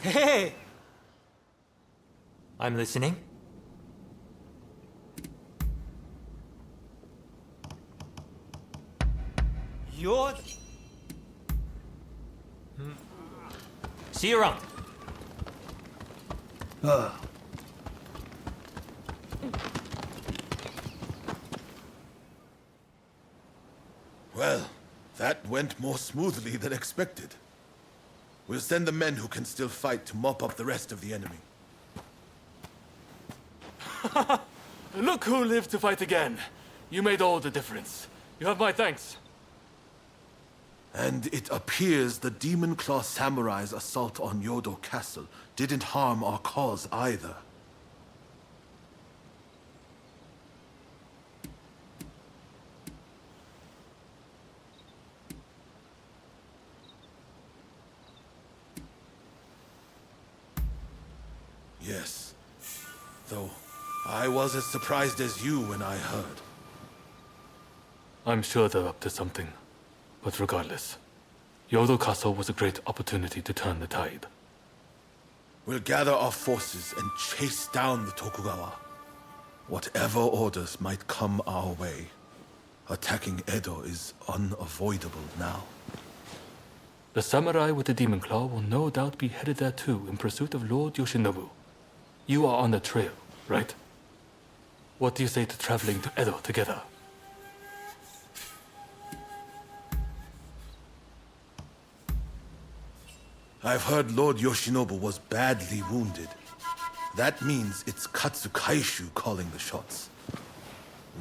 Hey! I'm listening. You're... See you around. Well, that went more smoothly than expected. We'll send the men who can still fight to mop up the rest of the enemy. Look who lived to fight again. You made all the difference. You have my thanks. And it appears the Demon Claw Samurai's assault on Yodo Castle didn't harm our cause either. Yes. Though, I was as surprised as you when I heard. I'm sure they're up to something. But regardless, Yodo Castle was a great opportunity to turn the tide. We'll gather our forces and chase down the Tokugawa. Whatever orders might come our way, attacking Edo is unavoidable now. The samurai with the Demon Claw will no doubt be headed there too in pursuit of Lord Yoshinobu. You are on the trail, right? What do you say to traveling to Edo together? I've heard Lord Yoshinobu was badly wounded. That means it's Katsukaishu calling the shots.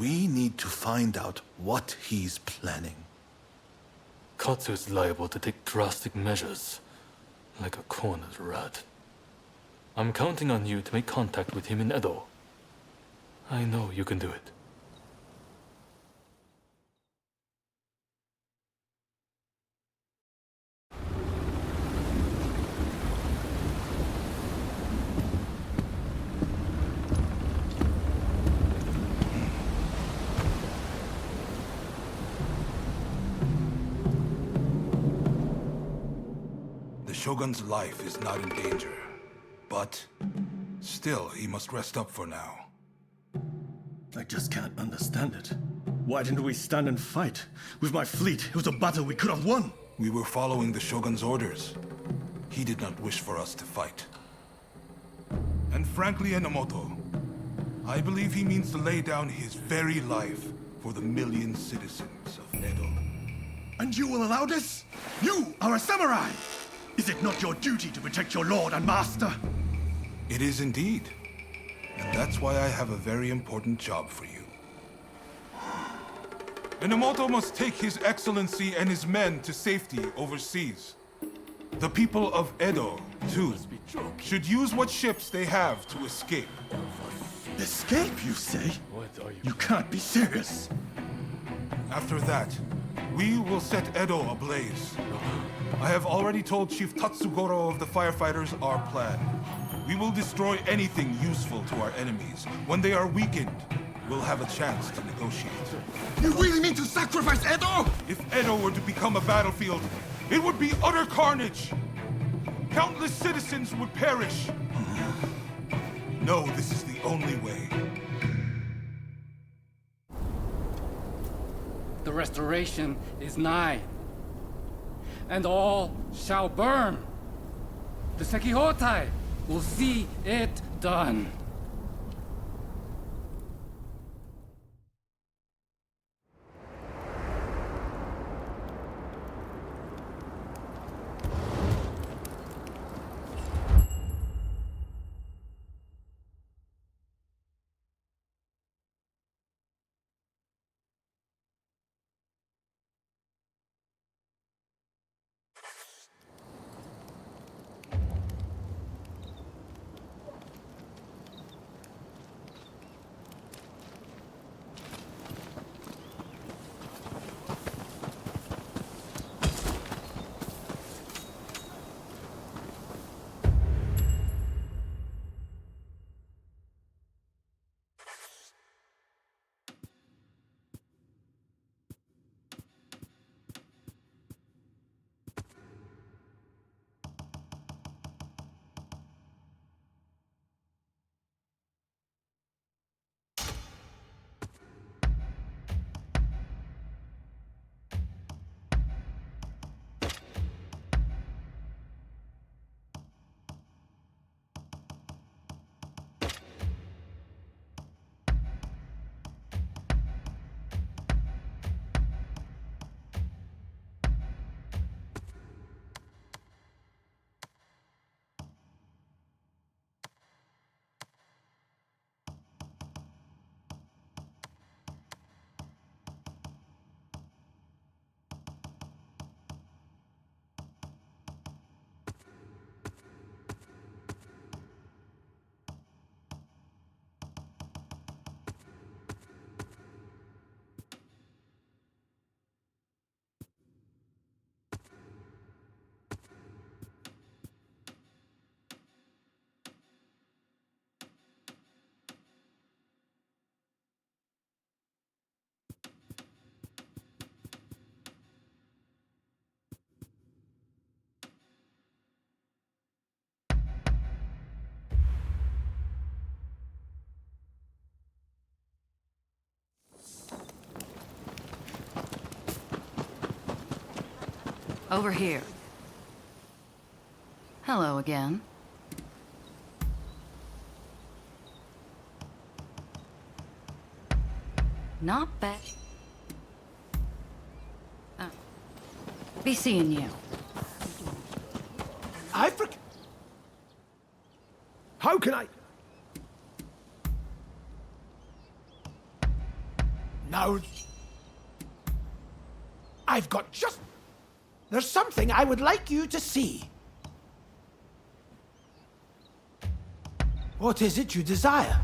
We need to find out what he's planning. Katsu is liable to take drastic measures, like a cornered rat. I'm counting on you to make contact with him in Edo. I know you can do it. The Shogun's life is not in danger, but still he must rest up for now. I just can't understand it. Why didn't we stand and fight? With my fleet, it was a battle we could have won. We were following the Shogun's orders. He did not wish for us to fight. And frankly, Enomoto, I believe he means to lay down his very life for the million citizens of Edo. And you will allow this? You are a samurai! Is it not your duty to protect your lord and master? It is indeed. And that's why I have a very important job for you. Enomoto must take his excellency and his men to safety overseas. The people of Edo, too, should use what ships they have to escape. Escape, you say? You can't be serious. After that, we will set Edo ablaze. I have already told Chief Tatsugoro of the firefighters our plan. We will destroy anything useful to our enemies. When they are weakened, we'll have a chance to negotiate. You really mean to sacrifice Edo? If Edo were to become a battlefield, it would be utter carnage. Countless citizens would perish. No, this is the only way. The restoration is nigh, and all shall burn. The Sekihotai will see it done. Over here. Hello again. Not bad. Be seeing you. How can I? No. I've got just... There's something I would like you to see. What is it you desire?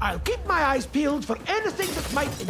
I'll keep my eyes peeled for anything that might...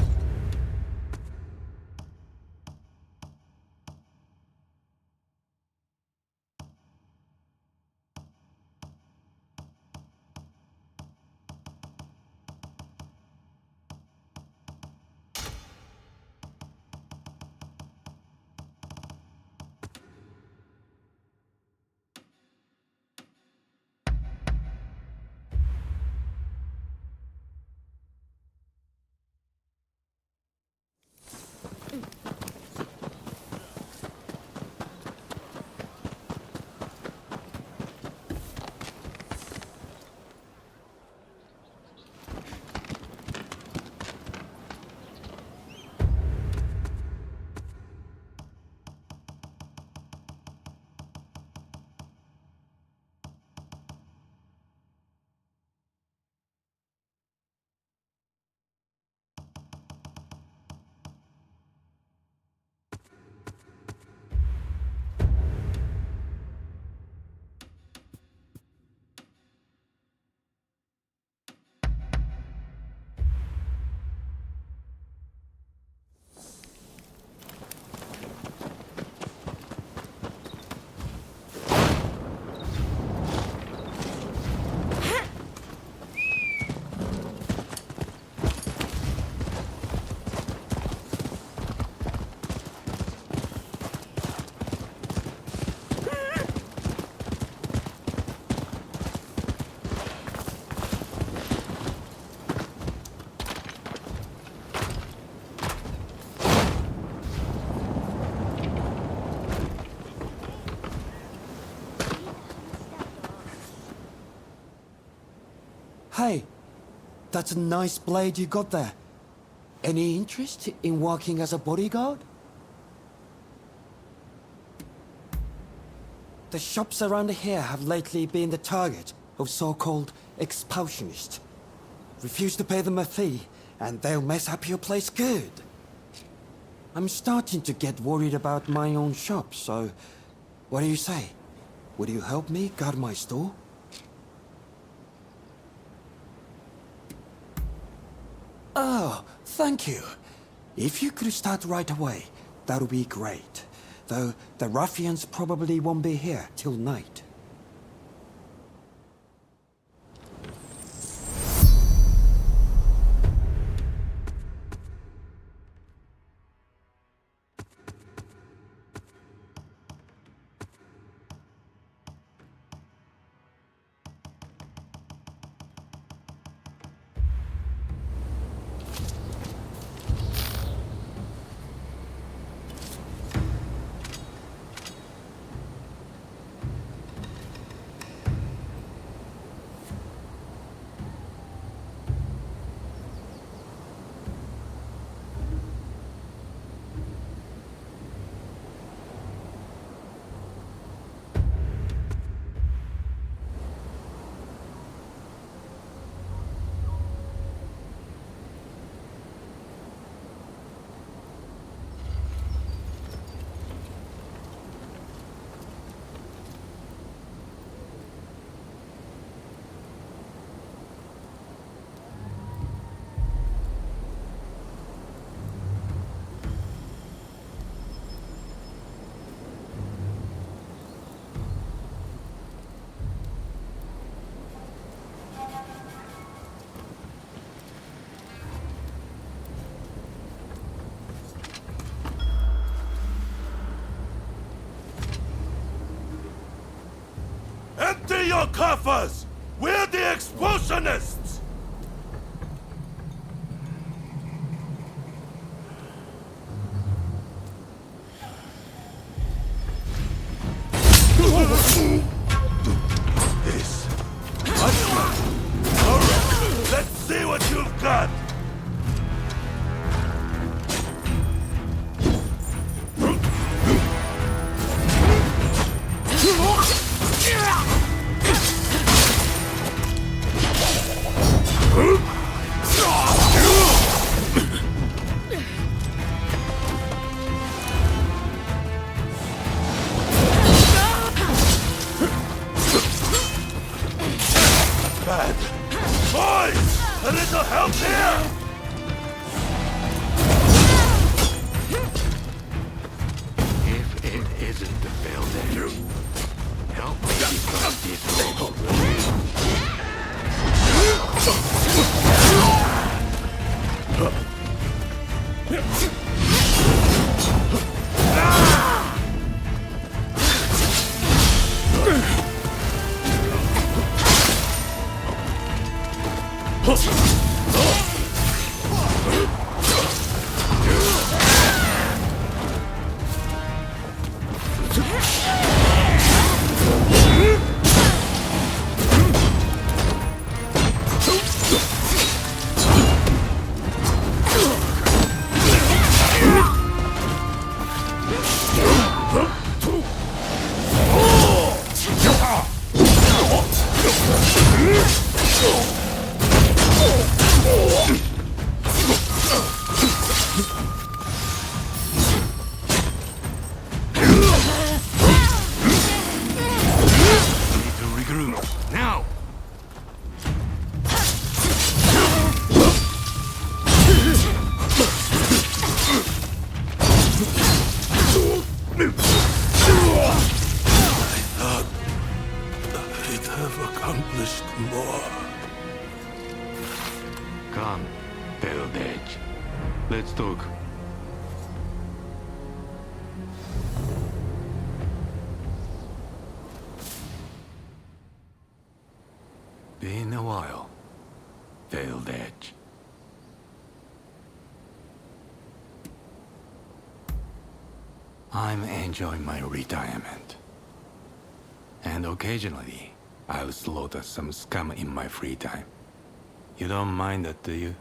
Hey, that's a nice blade you got there. Any interest in working as a bodyguard? The shops around here have lately been the target of so-called expulsionists. Refuse to pay them a fee, and they'll mess up your place good. I'm starting to get worried about my own shop, so... What do you say? Would you help me guard my store? Oh, thank you. If you could start right away, that would be great. Though the ruffians probably won't be here till night. Empty your coffers! We're the expulsionists! This. Alright, let's see what you've got! Bad. Boys! A little help here! If it isn't the building, help me stop this road. Come, Veiled Edge. Let's talk. Been a while, Veiled Edge. I'm enjoying my retirement. And occasionally, I'll slaughter some scum in my free time. You don't mind that, do you?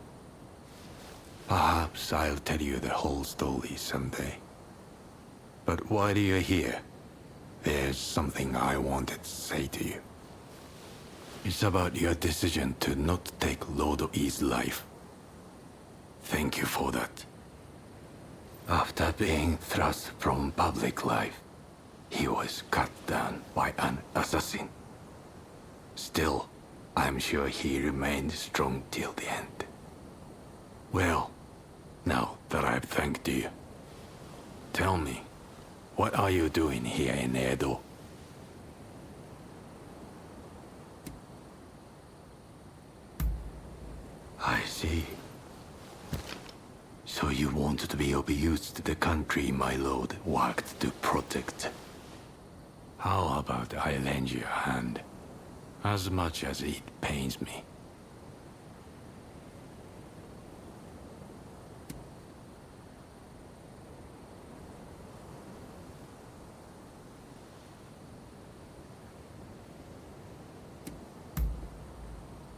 Perhaps I'll tell you the whole story someday. But while you're here, there's something I wanted to say to you. It's about your decision to not take Lord E's life. Thank you for that. After being thrust from public life, he was cut down by an assassin. Still, I'm sure he remained strong till the end. Well, now that I've thanked you, tell me, what are you doing here in Edo? I see. So you wanted to be of use to the country my lord worked to protect. How about I lend you a hand? As much as it pains me.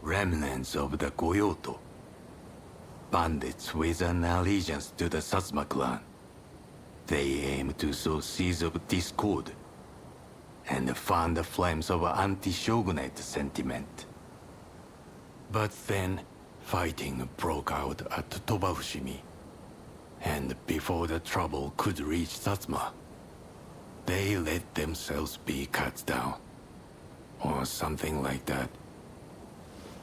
Remnants of the Goyoto. Bandits with an allegiance to the Satsuma clan. They aim to sow seeds of discord and fan the flames of anti-shogunate sentiment. But then, fighting broke out at Tobafushimi, and before the trouble could reach Satsuma, they let themselves be cut down, or something like that.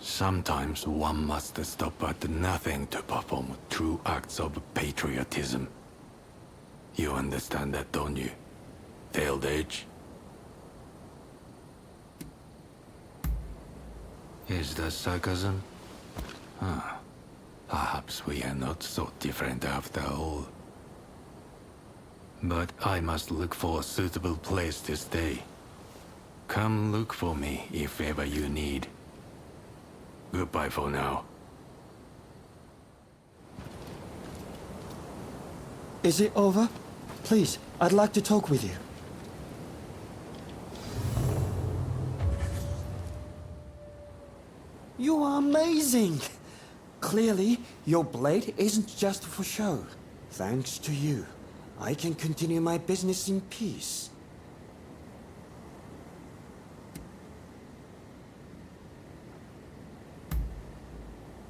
Sometimes one must stop at nothing to perform true acts of patriotism. You understand that, don't you, Veiled Edge? Is that sarcasm? Huh. Perhaps we are not so different after all. But I must look for a suitable place to stay. Come look for me if ever you need. Goodbye for now. Is it over? Please, I'd like to talk with you. You are amazing! Clearly, your blade isn't just for show. Thanks to you, I can continue my business in peace.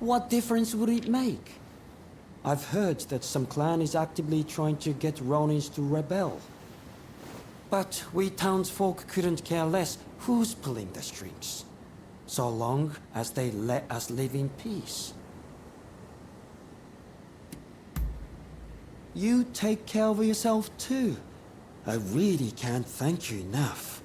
What difference would it make? I've heard that some clan is actively trying to get Ronins to rebel. But we townsfolk couldn't care less who's pulling the strings, so long as they let us live in peace. You take care of yourself too. I really can't thank you enough.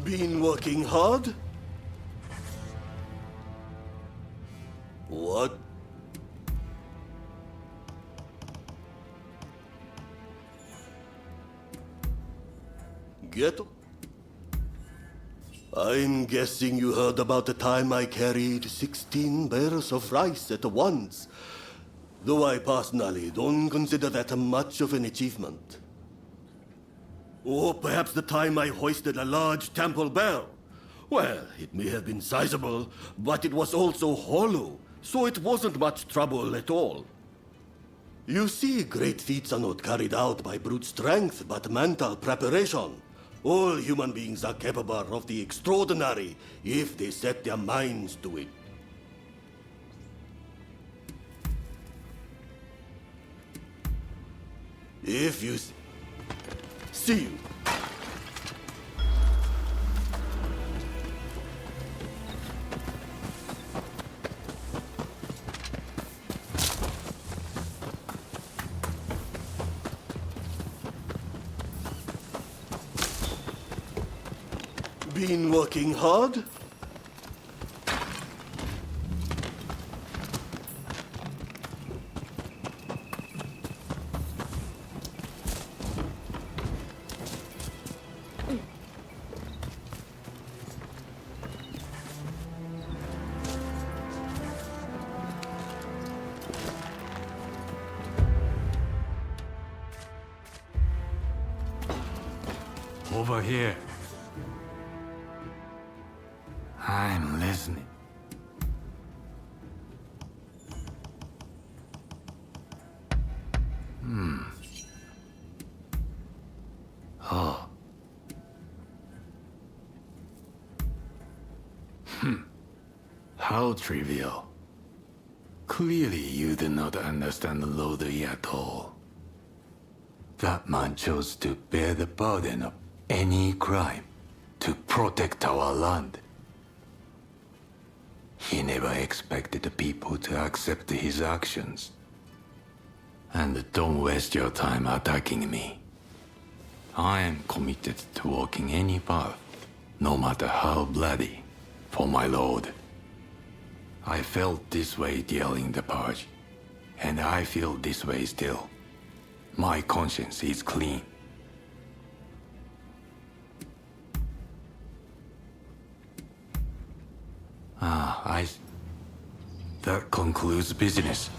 Been working hard? What? Ghetto? I'm guessing you heard about the time I carried 16 barrels of rice at once. Though I personally don't consider that much of an achievement. Or perhaps the time I hoisted a large temple bell. Well, it may have been sizable, but it was also hollow, so it wasn't much trouble at all. You see, great feats are not carried out by brute strength, but mental preparation. All human beings are capable of the extraordinary if they set their minds to it. If you... See you. Been working hard? Over here. I'm listening. Oh. How trivial. Clearly you do not understand Lodi at all. That man chose to bear the burden of any crime to protect our land. He never expected the people to accept his actions. And don't waste your time attacking me. I am committed to walking any path, no matter how bloody, for my lord. I felt this way during the purge, and I feel this way still. My conscience is clean. That concludes business.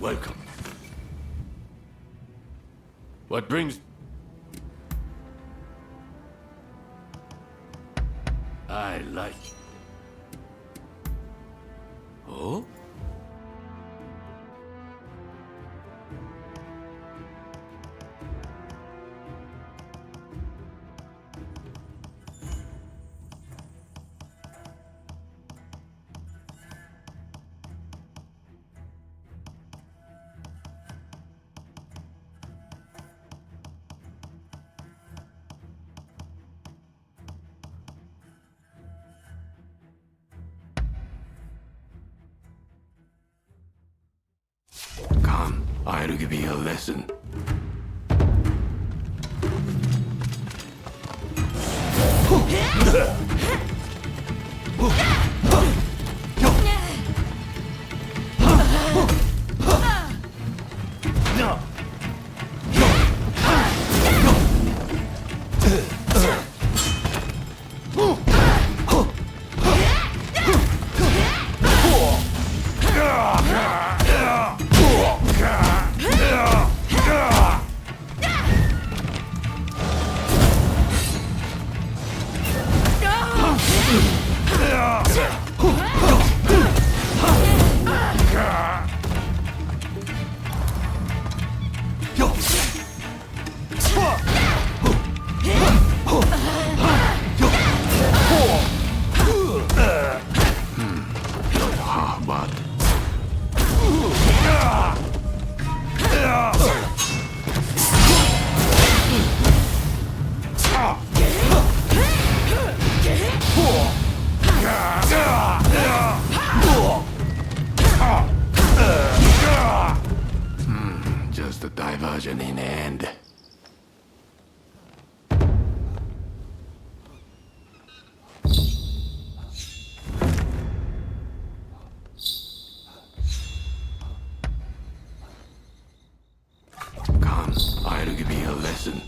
Welcome. What brings... I like... Oh? Come, I'll give you a lesson. Just a diversion in the end. Come, I'll give you a lesson.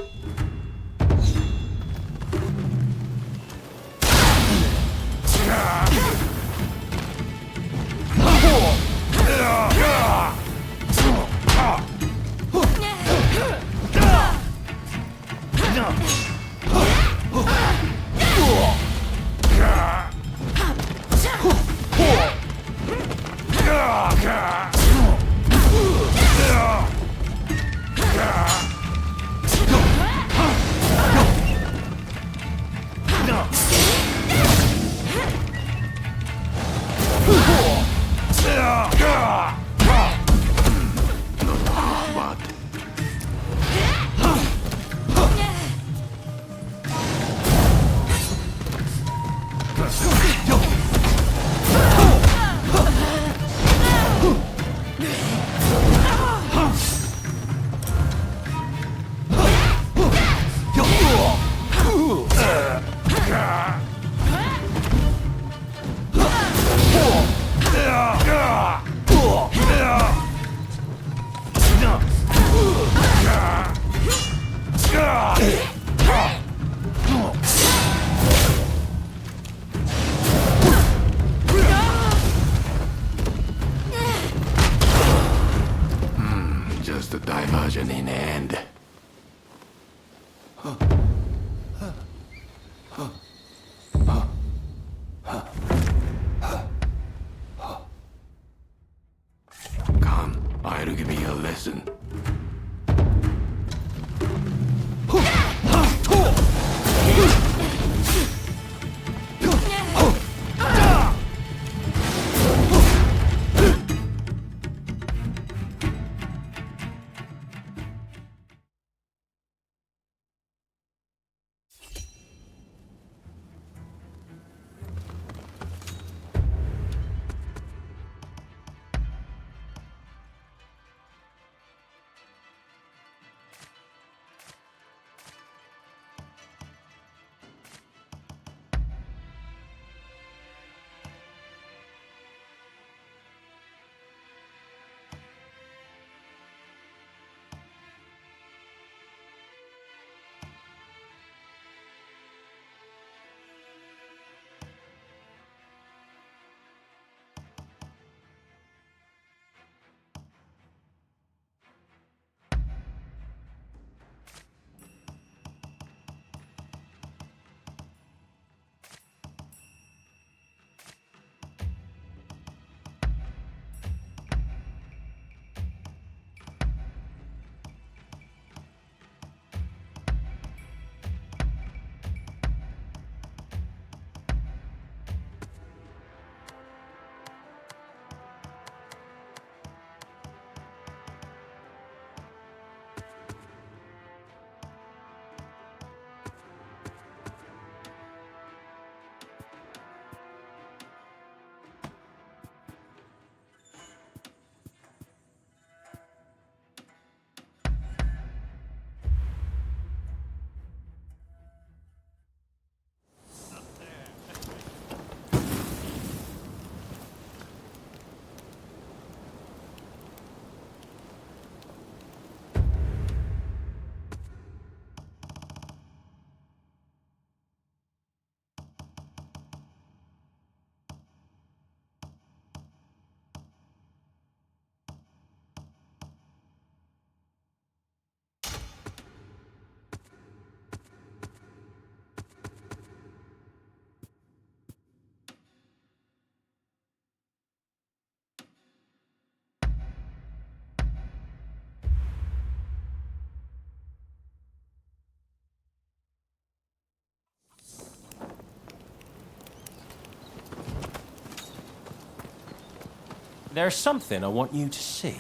There's something I want you to see.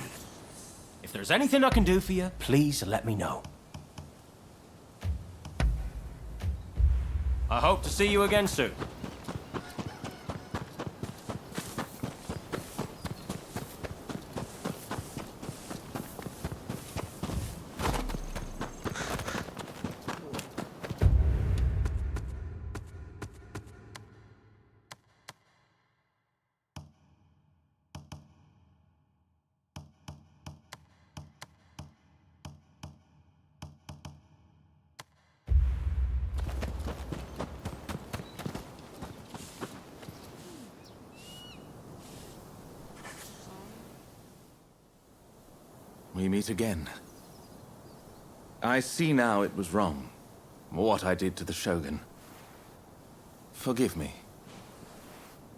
If there's anything I can do for you, please let me know. I hope to see you again soon. We meet again. I see now it was wrong, what I did to the Shogun. Forgive me.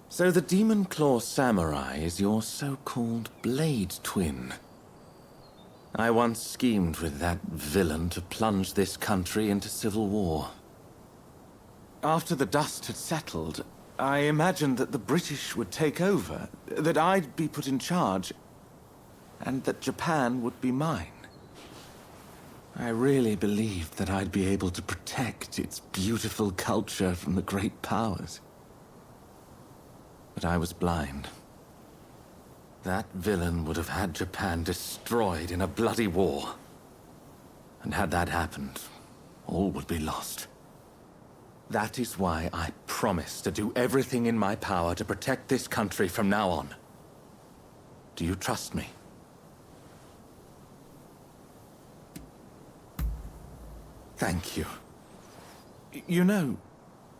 So the Demon Claw Samurai is your so-called blade twin. I once schemed with that villain to plunge this country into civil war. After the dust had settled, I imagined that the British would take over, that I'd be put in charge, and that Japan would be mine. I really believed that I'd be able to protect its beautiful culture from the great powers. But I was blind. That villain would have had Japan destroyed in a bloody war. And had that happened, all would be lost. That is why I promise to do everything in my power to protect this country from now on. Do you trust me? Thank you. You know,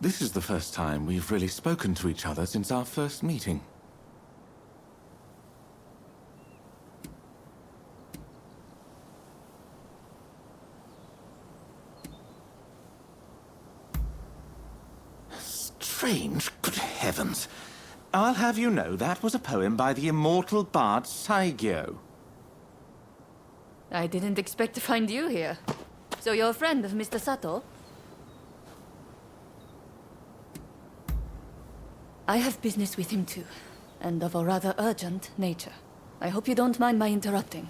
this is the first time we've really spoken to each other since our first meeting. Strange, good heavens. I'll have you know that was a poem by the immortal bard Saigyo. I didn't expect to find you here. So you're a friend of Mr. Sato? I have business with him too, and of a rather urgent nature. I hope you don't mind my interrupting.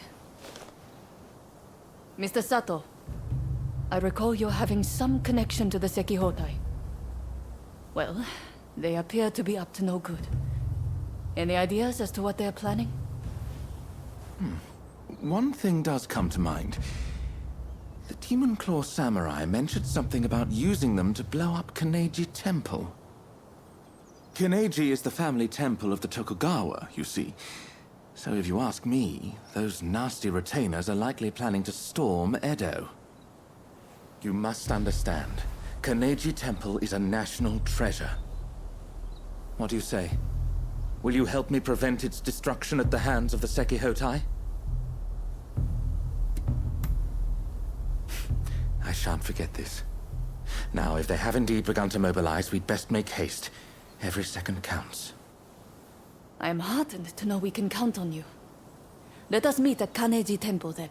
Mr. Sato, I recall you're having some connection to the Sekihotai. Well, they appear to be up to no good. Any ideas as to what they're planning? One thing does come to mind. The Demon Claw Samurai mentioned something about using them to blow up Kanneji Temple. Kanneji is the family temple of the Tokugawa, you see. So if you ask me, those nasty retainers are likely planning to storm Edo. You must understand, Kanneji Temple is a national treasure. What do you say? Will you help me prevent its destruction at the hands of the Sekihotai? I shan't forget this. Now, if they have indeed begun to mobilize, we'd best make haste. Every second counts. I am heartened to know we can count on you. Let us meet at Kanneji Temple then.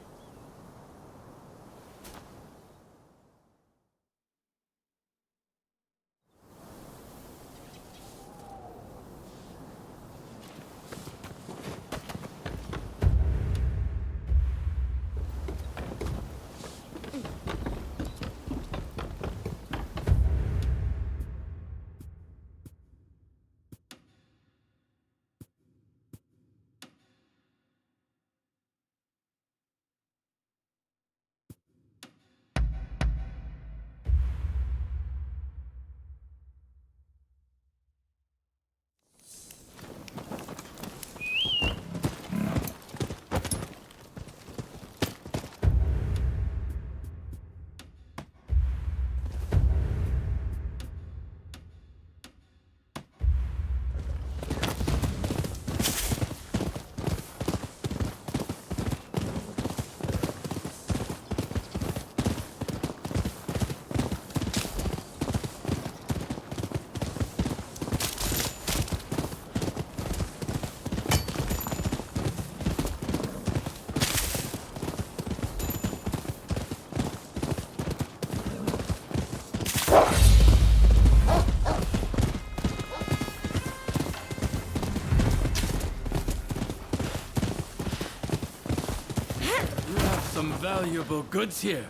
valuable goods here.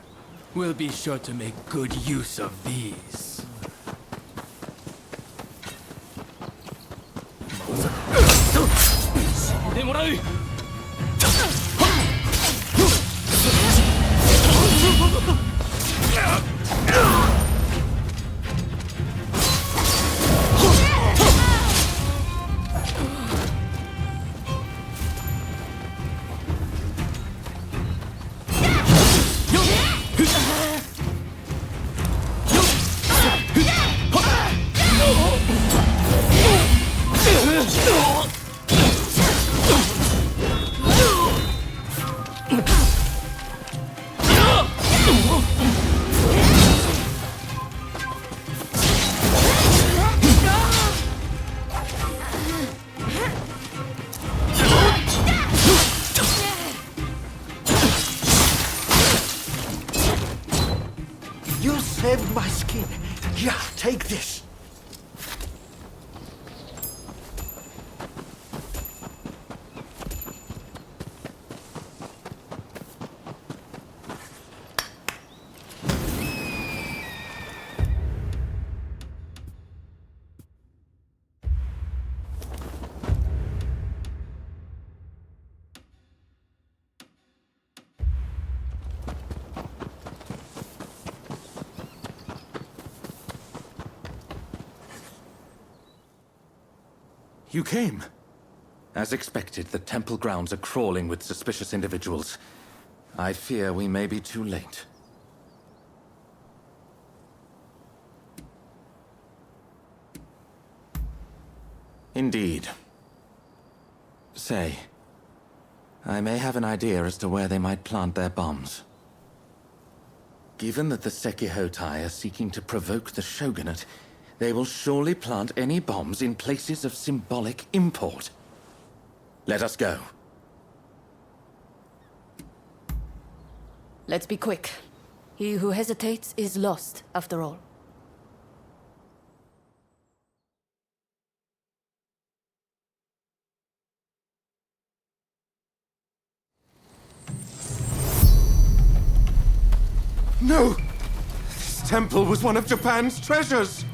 We'll be sure to make good use of these. You saved my skin. Yeah, take this. You came. As expected, the temple grounds are crawling with suspicious individuals. I fear we may be too late. Indeed. Say, I may have an idea as to where they might plant their bombs. Given that the Sekihotai are seeking to provoke the Shogunate, they will surely plant any bombs in places of symbolic import. Let us go. Let's be quick. He who hesitates is lost, after all. No! This temple was one of Japan's treasures!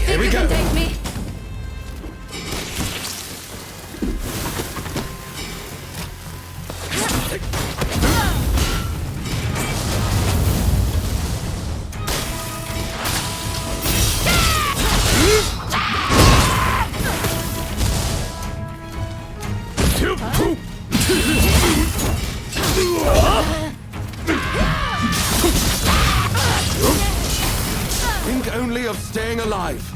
Here we go. Take me. Think only of staying alive.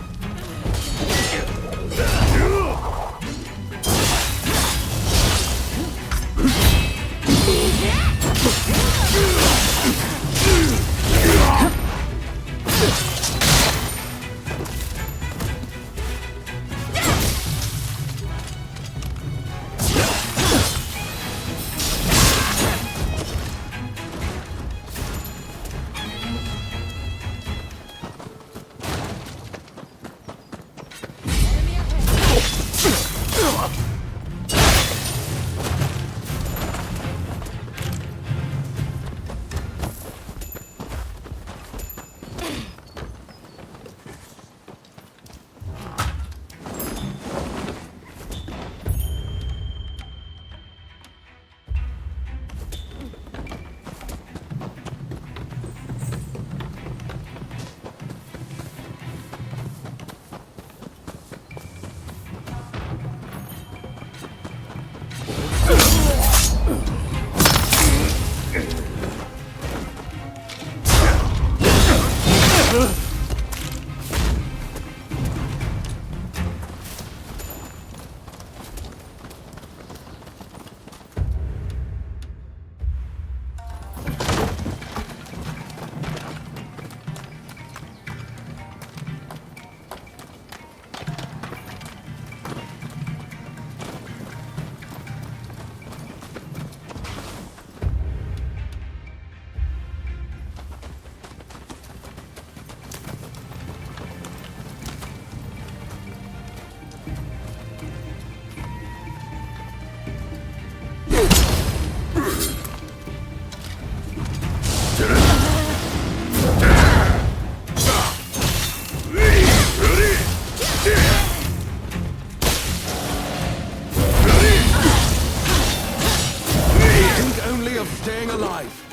of staying alive.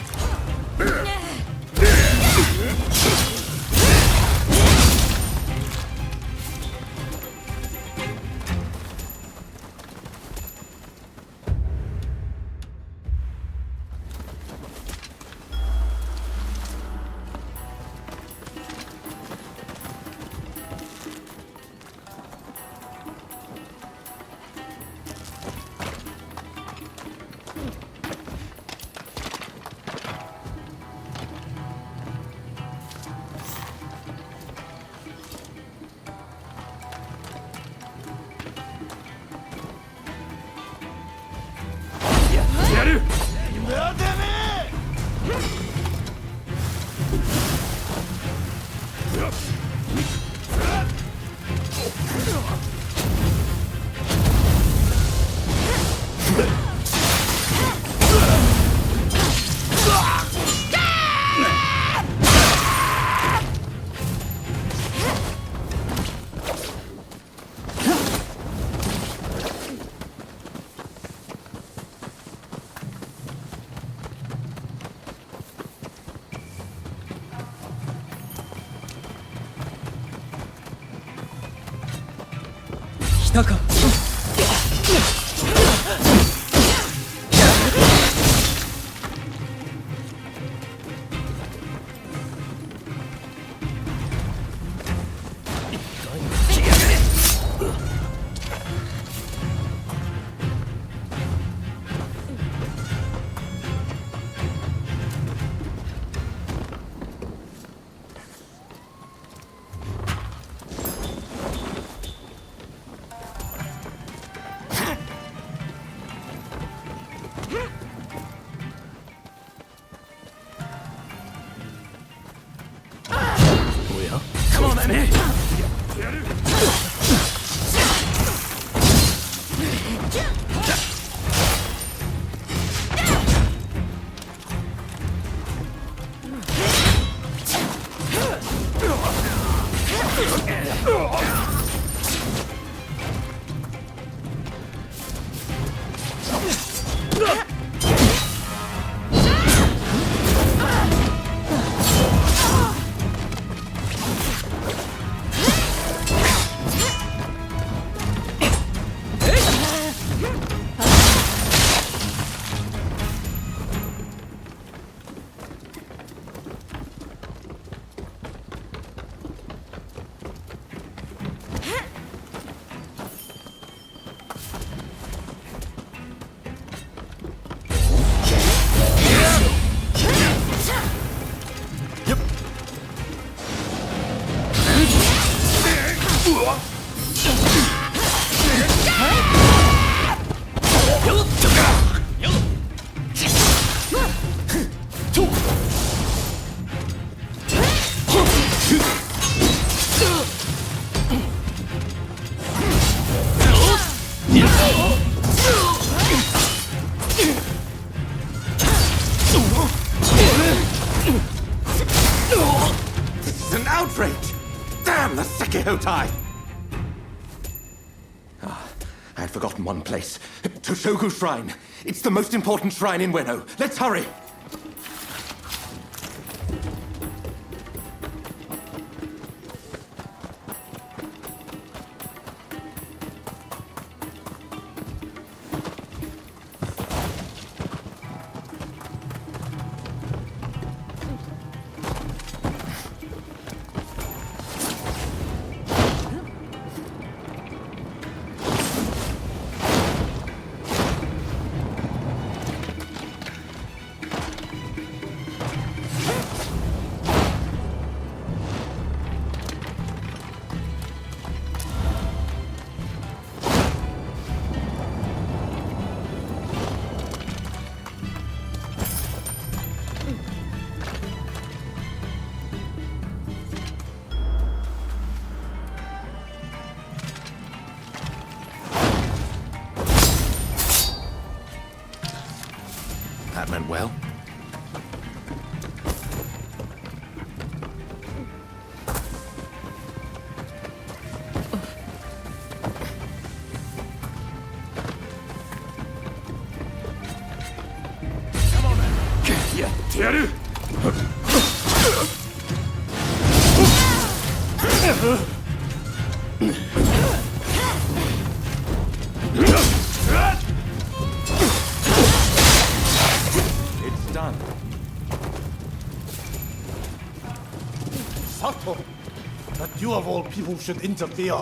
I had forgotten one place. Toshogu Shrine. It's the most important shrine in Ueno. Let's hurry! That went well. Come on, man. やってやる。It's done. Sato, that you of all people should interfere.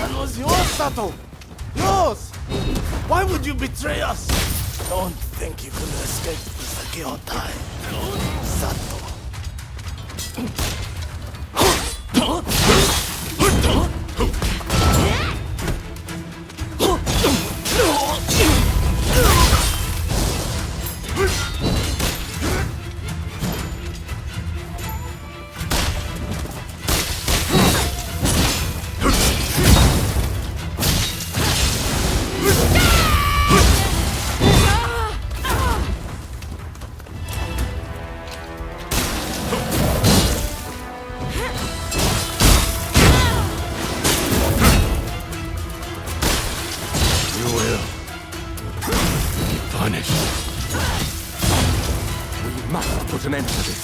That was yours, Sato! Yours! Why would you betray us? Don't think you can escape the Sekiotai, Sato. We must put an end to this.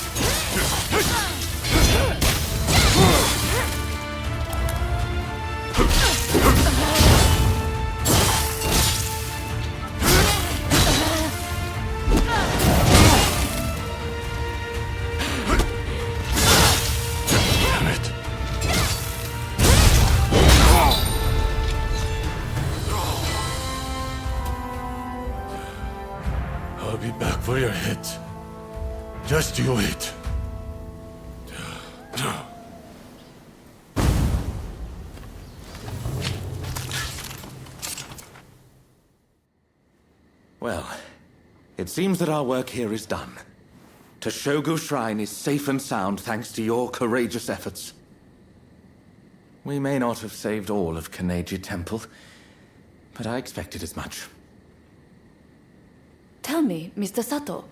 Damn it. I'll be back for your hit. Just you wait. Well, it seems that our work here is done. Toshogu Shrine is safe and sound thanks to your courageous efforts. We may not have saved all of Kaneji Temple, but I expected as much. Tell me, Mr. Sato.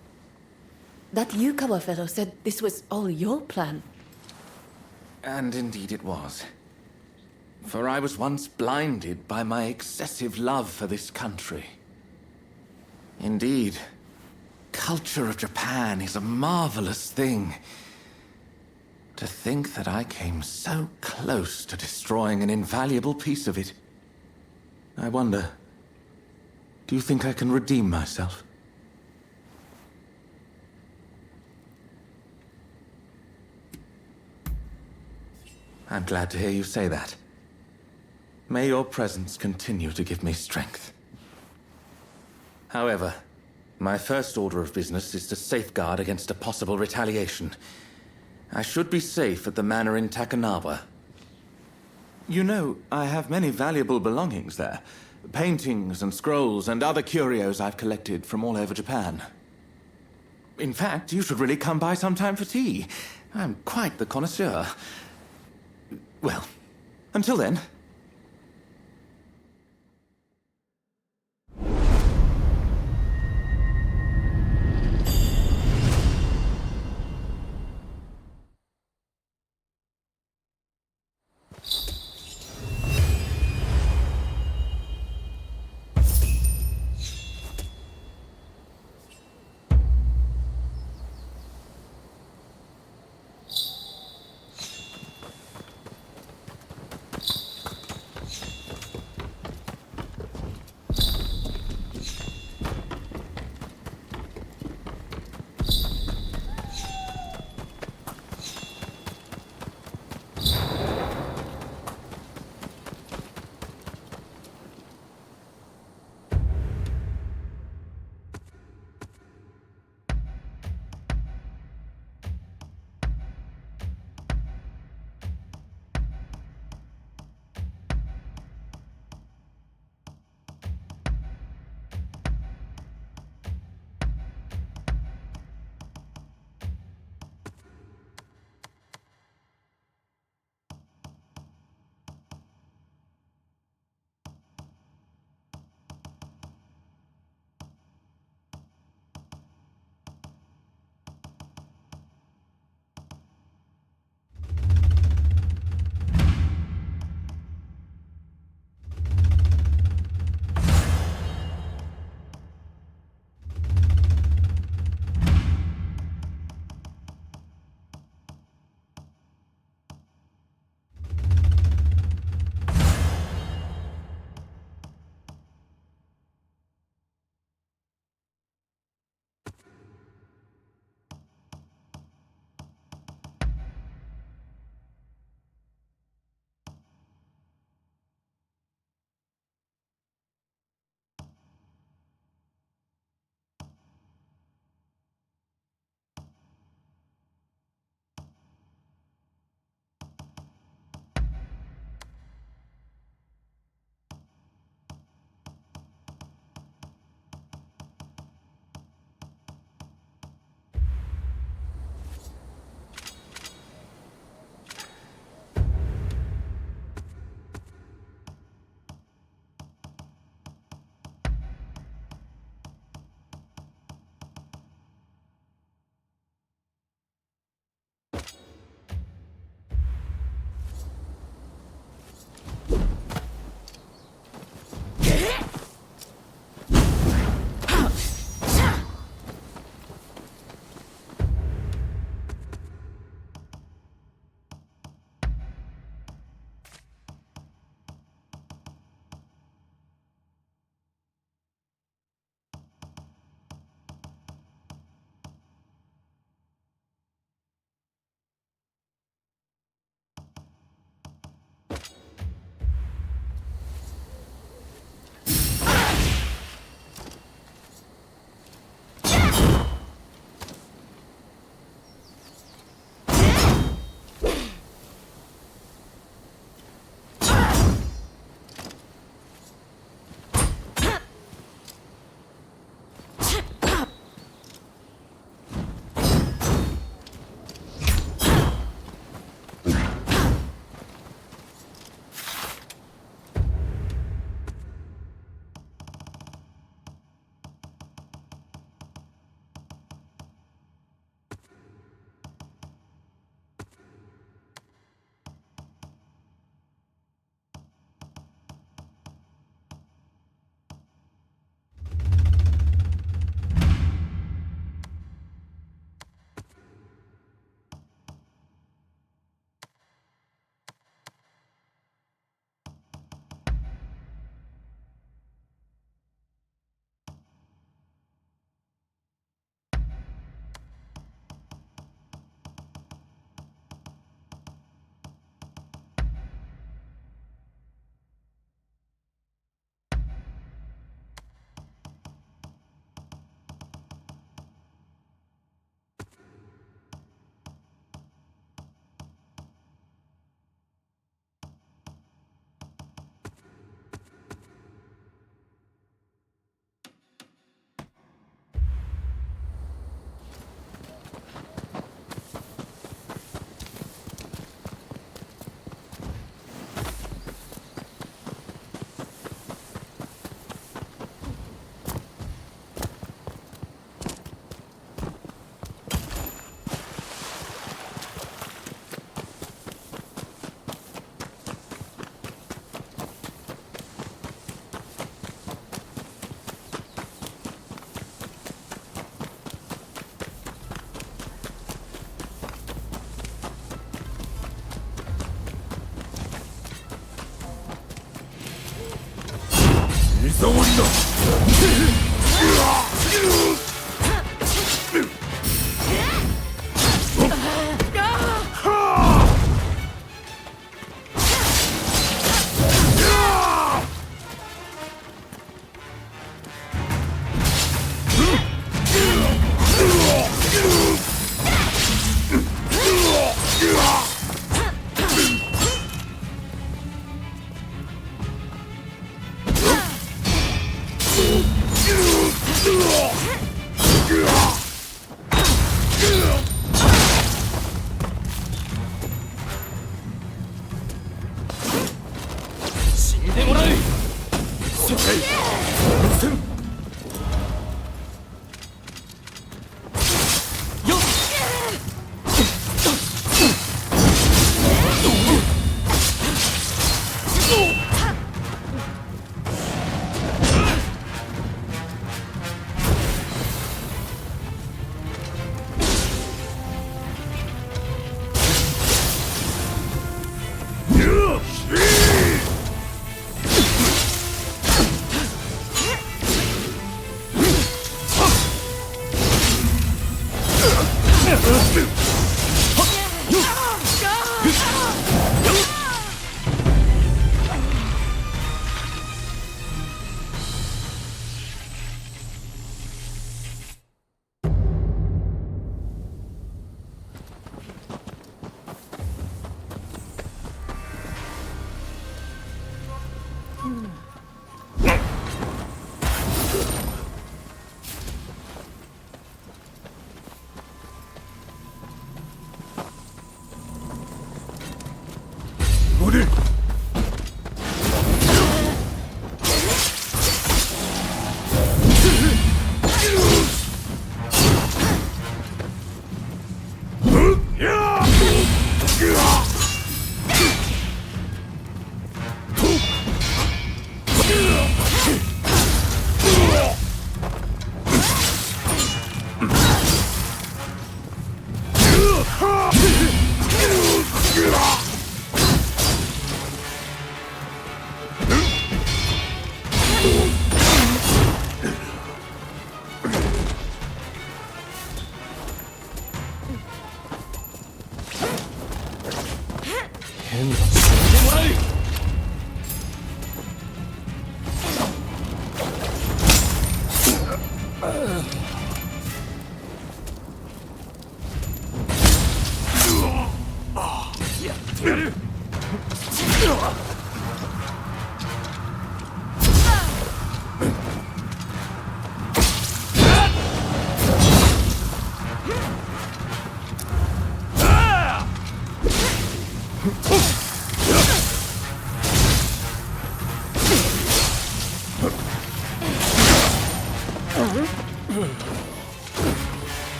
That Yukawa fellow said this was all your plan. And indeed it was. For I was once blinded by my excessive love for this country. Indeed, culture of Japan is a marvelous thing. To think that I came so close to destroying an invaluable piece of it. I wonder, do you think I can redeem myself? I'm glad to hear you say that. May your presence continue to give me strength. However, my first order of business is to safeguard against a possible retaliation. I should be safe at the manor in Takanawa. You know, I have many valuable belongings there. Paintings and scrolls and other curios I've collected from all over Japan. In fact, you should really come by sometime for tea. I'm quite the connoisseur. Well, until then. 触りだ。死んでもらう。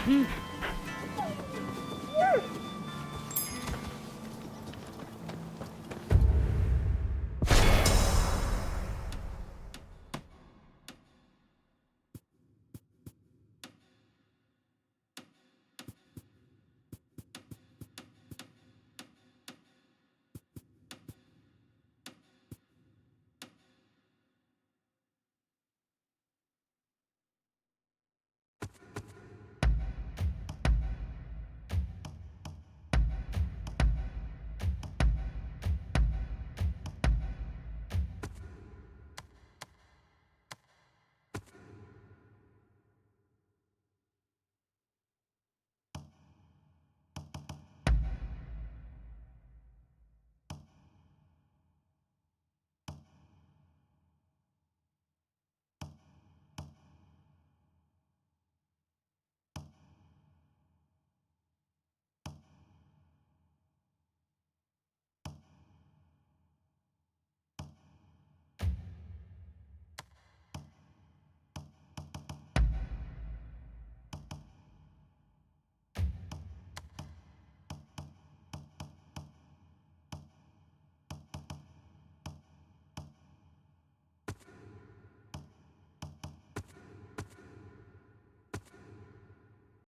うん。